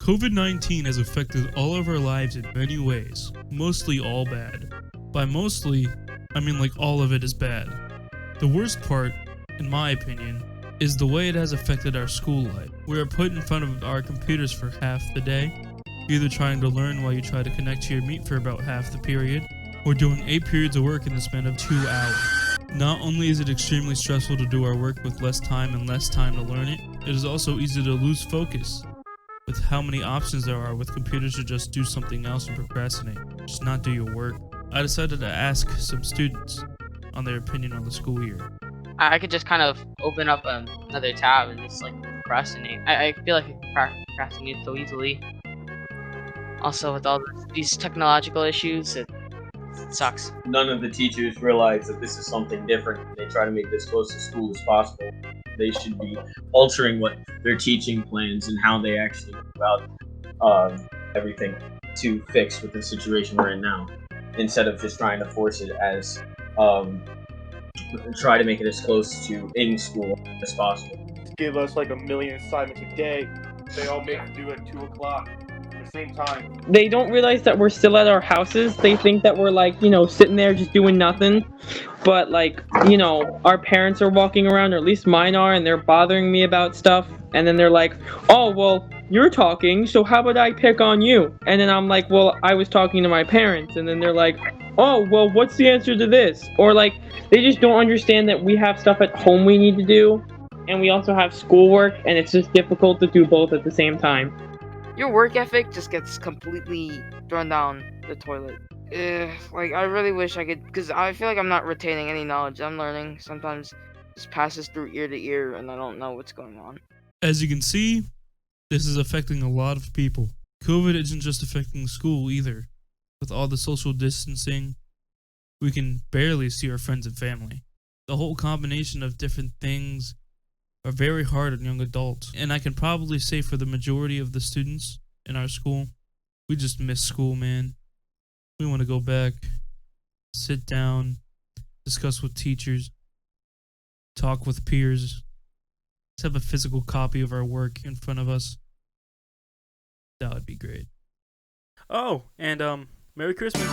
COVID-19 has affected all of our lives in many ways, mostly all bad. By mostly, I mean like all of it is bad. The worst part, in my opinion, is the way it has affected our school life. We are put in front of our computers for half the day, either trying to learn while you try to connect to your meet for about half the period, or doing 8 periods of work in the span of 2 hours. Not only is it extremely stressful to do our work with less time and less time to learn it, it is also easy to lose focus with how many options there are with computers to just do something else and procrastinate, just not do your work. I decided to ask some students on their opinion on the school year. I could just kind of open up another tab and just like procrastinate. I feel like I procrastinate so easily. Also, with all these technological issues, it sucks. None of the teachers realize that this is something different. They try to make this close to school as possible. They should be altering what their teaching plans and how they actually go about everything to fix with the situation we're in now, instead of just trying to force it as try to make it as close to in school as possible. Give us like 1 million assignments a day. They all make them do at 2 o'clock at the same time. They don't realize that we're still at our houses. They think that we're like, sitting there just doing nothing. But like, our parents are walking around, or at least mine are, and they're bothering me about stuff. And then they're like, oh, well, you're talking, so how about I pick on you? And then I'm like, well, I was talking to my parents. And then they're like, oh, well, what's the answer to this? Or like, they just don't understand that we have stuff at home we need to do, and we also have schoolwork, and it's just difficult to do both at the same time. Your work ethic just gets completely thrown down the toilet. Like, I really wish I could, because I feel like I'm not retaining any knowledge I'm learning. Sometimes it just passes through ear to ear, and I don't know what's going on. As you can see, this is affecting a lot of people. COVID isn't just affecting school either. With all the social distancing, we can barely see our friends and family. The whole combination of different things are very hard on young adults. And I can probably say for the majority of the students in our school, we just miss school, man. We want to go back, sit down, discuss with teachers, talk with peers, just have a physical copy of our work in front of us. That would be great. Oh, and Merry Christmas.